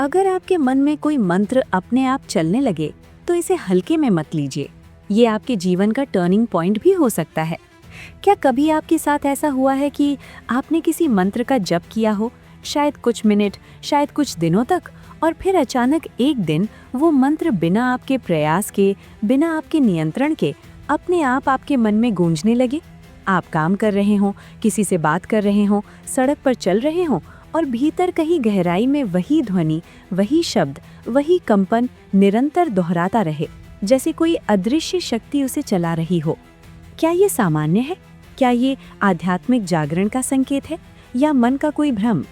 अगर आपके मन में कोई मंत्र अपने आप चलने लगे तो इसे हल्के में मत लीजिए। ये आपके जीवन का टर्निंग पॉइंट भी हो सकता है। क्या कभी आपके साथ ऐसा हुआ है कि आपने किसी मंत्र का जप किया हो, शायद कुछ मिनट, शायद कुछ दिनों तक, और फिर अचानक एक दिन वो मंत्र बिना आपके प्रयास के, बिना आपके नियंत्रण के अपने आप आपके मन में गूंजने लगे? आप काम कर रहे हों, किसी से बात कर रहे हों, सड़क पर चल रहे हों, और भीतर कहीं गहराई में वही ध्वनि, वही शब्द, वही कंपन निरंतर दोहराता रहे, जैसे कोई अदृश्य शक्ति उसे चला रही हो। क्या ये सामान्य है? क्या ये आध्यात्मिक जागरण का संकेत है या मन का कोई भ्रम?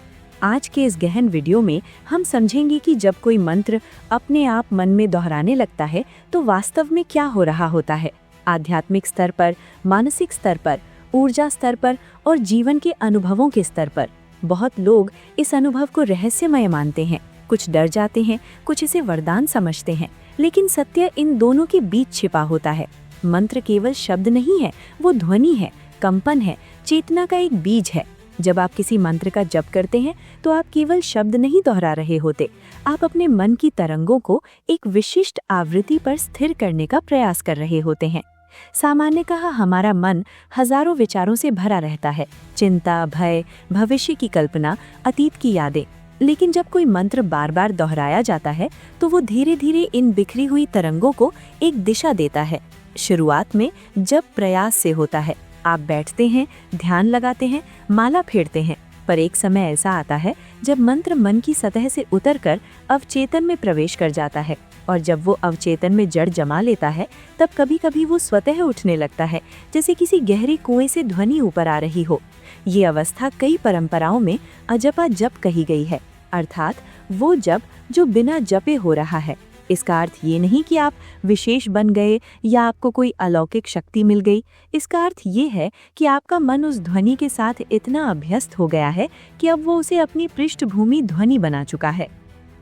आज के इस गहन वीडियो में हम समझेंगे कि जब कोई मंत्र अपने आप मन में दोहराने लगता है तो वास्तव में क्या हो रहा होता है, आध्यात्मिक स्तर पर, मानसिक स्तर पर, ऊर्जा स्तर पर और जीवन के अनुभवों के स्तर पर। बहुत लोग इस अनुभव को रहस्यमय मानते हैं, कुछ डर जाते हैं, कुछ इसे वरदान समझते हैं, लेकिन सत्य इन दोनों के बीच छिपा होता है। मंत्र केवल शब्द नहीं है, वो ध्वनि है, कंपन है, चेतना का एक बीज है। जब आप किसी मंत्र का जप करते हैं तो आप केवल शब्द नहीं दोहरा रहे होते, आप अपने मन की तरंगों को एक विशिष्ट आवृत्ति पर स्थिर करने का प्रयास कर रहे होते हैं। सामान्यतः हमारा मन हजारों विचारों से भरा रहता है, चिंता, भय, भविष्य की कल्पना, अतीत की यादें। लेकिन जब कोई मंत्र बार बार दोहराया जाता है तो वो धीरे धीरे इन बिखरी हुई तरंगों को एक दिशा देता है। शुरुआत में जब प्रयास से होता है, आप बैठते हैं, ध्यान लगाते हैं, माला फेरते हैं, पर एक समय ऐसा आता है जब मंत्र मन की सतह से उतरकर अवचेतन में प्रवेश कर जाता है, और जब वो अवचेतन में जड़ जमा लेता है तब कभी कभी वो स्वतः उठने लगता है, जैसे किसी गहरे कुएं से ध्वनि ऊपर आ रही हो। ये अवस्था कई परंपराओं में अजपा जप कही गई है, अर्थात वो जप जो बिना जपे हो रहा है। इसका अर्थ ये नहीं कि आप विशेष बन गए या आपको कोई अलौकिक शक्ति मिल गई। इसका अर्थ ये है कि आपका मन उस ध्वनि के साथ इतना अभ्यस्त हो गया है कि अब वो उसे अपनी पृष्ठभूमि ध्वनि बना चुका है।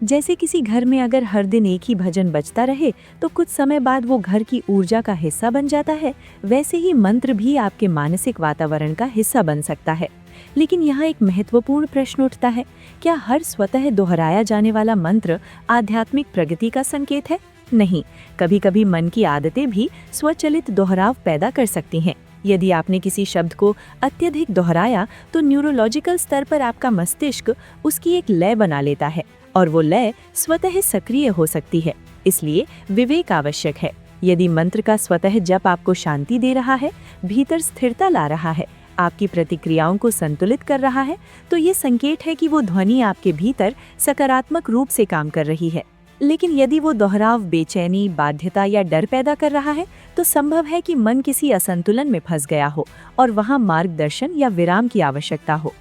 जैसे किसी घर में अगर हर दिन एक ही भजन बजता रहे तो कुछ समय बाद वो घर की ऊर्जा का हिस्सा बन जाता है, वैसे ही मंत्र भी आपके मानसिक वातावरण का हिस्सा बन सकता है। लेकिन यहाँ एक महत्वपूर्ण प्रश्न उठता है, क्या हर स्वतः दोहराया जाने वाला मंत्र आध्यात्मिक प्रगति का संकेत है? नहीं, कभी कभी मन की आदतें भी स्वचालित दोहराव पैदा कर सकती हैं। यदि आपने किसी शब्द को अत्यधिक दोहराया तो न्यूरोलॉजिकल स्तर पर आपका मस्तिष्क उसकी एक लय बना लेता है, और वो लय स्वतः सक्रिय हो सकती है। इसलिए विवेक आवश्यक है। यदि मंत्र का स्वतः जप आपको शांति दे रहा है, भीतर स्थिरता ला रहा है, आपकी प्रतिक्रियाओं को संतुलित कर रहा है, तो ये संकेत है कि वो ध्वनि आपके भीतर सकारात्मक रूप से काम कर रही है। लेकिन यदि वो दोहराव बेचैनी, बाध्यता या डर पैदा कर रहा है तो संभव है कि मन किसी असंतुलन में फंस गया हो और वहाँ मार्गदर्शन या विराम की आवश्यकता हो।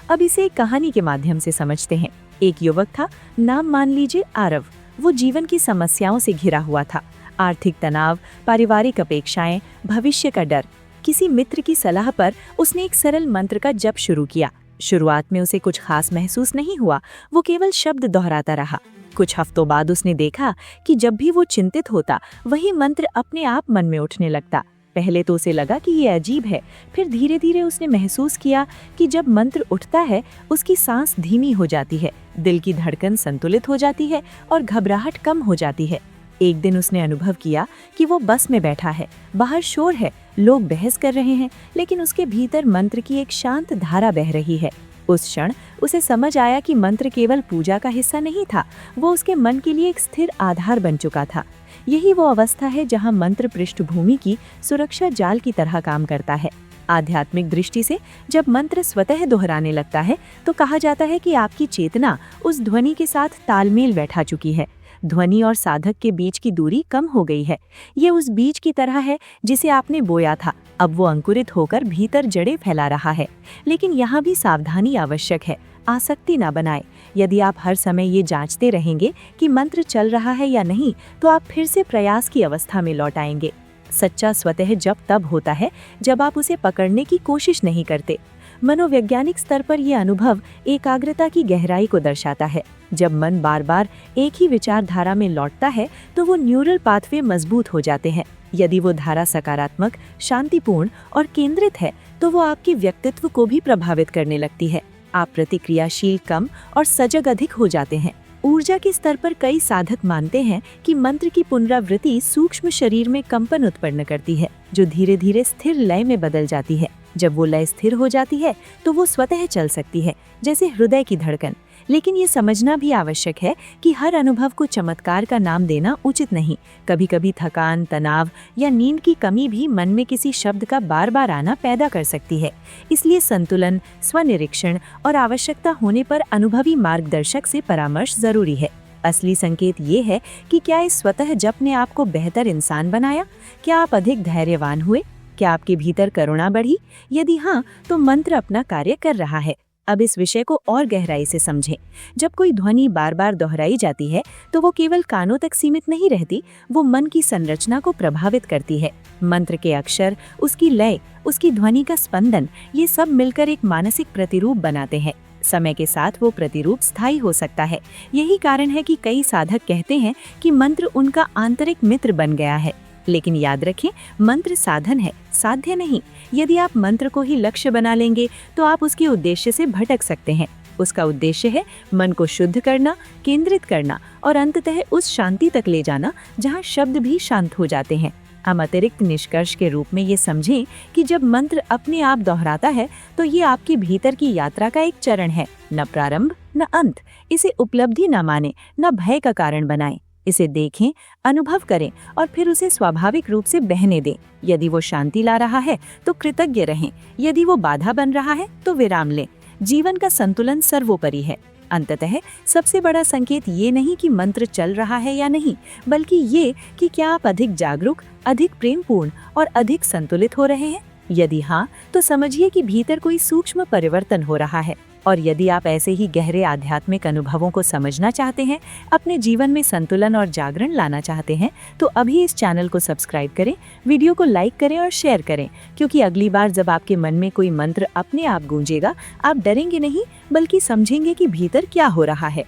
अब इसे एक कहानी के माध्यम से समझते हैं। एक युवक था, नाम मान लीजिए आरव। वो जीवन की समस्याओं से घिरा हुआ था, आर्थिक तनाव, पारिवारिक अपेक्षाएं, भविष्य का डर। किसी मित्र की सलाह पर उसने एक सरल मंत्र का जप शुरू किया। शुरुआत में उसे कुछ खास महसूस नहीं हुआ, वो केवल शब्द दोहराता रहा। कुछ हफ्तों बाद उसने देखा कि जब भी वो चिंतित होता, वही मंत्र अपने आप मन में उठने लगता। पहले तो उसे लगा कि ये अजीब है, फिर धीरे धीरे उसने महसूस किया कि जब मंत्र उठता है उसकी सांस धीमी हो जाती है, दिल की धड़कन संतुलित हो जाती है और घबराहट कम हो जाती है। एक दिन उसने अनुभव किया कि वो बस में बैठा है, बाहर शोर है, लोग बहस कर रहे हैं, लेकिन उसके भीतर मंत्र की एक शांत धारा बह रही है। उस क्षण उसे समझ आया कि मंत्र केवल पूजा का हिस्सा नहीं था, वो उसके मन के लिए एक स्थिर आधार बन चुका था। यही वो अवस्था है जहां मंत्र पृष्ठभूमि की सुरक्षा जाल की तरह काम करता है। आध्यात्मिक दृष्टि से जब मंत्र स्वतः दोहराने लगता है तो कहा जाता है कि आपकी चेतना उस ध्वनि के साथ तालमेल बैठा चुकी है। ध्वनि और साधक के बीच की दूरी कम हो गई है। ये उस बीज की तरह है जिसे आपने बोया था, अब वो अंकुरित होकर भीतर जड़ें फैला रहा है। लेकिन यहाँ भी सावधानी आवश्यक है, आसक्ति ना बनाए। यदि आप हर समय ये जांचते रहेंगे कि मंत्र चल रहा है या नहीं, तो आप फिर से प्रयास की अवस्था में लौट आएंगे। सच्चा स्वतः जप तब होता है जब आप उसे पकड़ने की कोशिश नहीं करते। मनोवैज्ञानिक स्तर पर यह अनुभव एकाग्रता की गहराई को दर्शाता है। जब मन बार बार एक ही विचारधारा में लौटता है तो वो न्यूरल पाथवे मजबूत हो जाते हैं। यदि वो धारा सकारात्मक, शांतिपूर्ण और केंद्रित है तो वो आपके व्यक्तित्व को भी प्रभावित करने लगती है। आप प्रतिक्रियाशील, कम और सजग अधिक हो जाते हैं। ऊर्जा के स्तर पर कई साधक मानते हैं कि मंत्र की पुनरावृत्ति सूक्ष्म शरीर में कंपन उत्पन्न करती है, जो धीरे धीरे स्थिर लय में बदल जाती है। जब वो लय स्थिर हो जाती है तो वो स्वतः चल सकती है, जैसे हृदय की धड़कन। लेकिन ये समझना भी आवश्यक है कि हर अनुभव को चमत्कार का नाम देना उचित नहीं। कभी कभी थकान, तनाव या नींद की कमी भी मन में किसी शब्द का बार बार आना पैदा कर सकती है। इसलिए संतुलन, स्वनिरीक्षण और आवश्यकता होने पर अनुभवी मार्गदर्शक से परामर्श जरूरी है। असली संकेत ये है कि क्या इस स्वतः जप ने आपको बेहतर इंसान बनाया? क्या आप अधिक धैर्यवान हुए? क्या आपके भीतर करुणा बढ़ी? यदि हाँ, तो मंत्र अपना कार्य कर रहा है। अब इस विषय को और गहराई से समझें। जब कोई ध्वनि बार बार दोहराई जाती है तो वो केवल कानों तक सीमित नहीं रहती, वो मन की संरचना को प्रभावित करती है। मंत्र के अक्षर, उसकी लय, उसकी ध्वनि का स्पंदन, ये सब मिलकर एक मानसिक प्रतिरूप बनाते हैं। समय के साथ वो प्रतिरूप स्थायी हो सकता है। यही कारण है कि कई साधक कहते हैं कि मंत्र उनका आंतरिक मित्र बन गया है। लेकिन याद रखें, मंत्र साधन है, साध्य नहीं। यदि आप मंत्र को ही लक्ष्य बना लेंगे तो आप उसके उद्देश्य से भटक सकते हैं। उसका उद्देश्य है मन को शुद्ध करना, केंद्रित करना और अंततः उस शांति तक ले जाना जहां शब्द भी शांत हो जाते हैं। हम अतिरिक्त निष्कर्ष के रूप में ये समझें कि जब मंत्र अपने आप दोहराता है तो ये आपके भीतर की यात्रा का एक चरण है, न प्रारंभ न अंत। इसे उपलब्धि न माने, न भय का कारण बनाएं। इसे देखें, अनुभव करें और फिर उसे स्वाभाविक रूप से बहने दें। यदि वो शांति ला रहा है तो कृतज्ञ रहें, यदि वो बाधा बन रहा है तो विराम लें। जीवन का संतुलन सर्वोपरि है। अंततः सबसे बड़ा संकेत ये नहीं कि मंत्र चल रहा है या नहीं, बल्कि ये कि क्या आप अधिक जागरूक, अधिक प्रेमपूर्ण और अधिक संतुलित हो रहे हैं। यदि हाँ, तो समझिए कि भीतर कोई सूक्ष्म परिवर्तन हो रहा है। और यदि आप ऐसे ही गहरे आध्यात्मिक अनुभवों को समझना चाहते हैं, अपने जीवन में संतुलन और जागरण लाना चाहते हैं, तो अभी इस चैनल को सब्सक्राइब करें, वीडियो को लाइक करें और शेयर करें, क्योंकि अगली बार जब आपके मन में कोई मंत्र अपने आप गूंजेगा, आप डरेंगे नहीं, बल्कि समझेंगे कि भीतर क्या हो रहा है।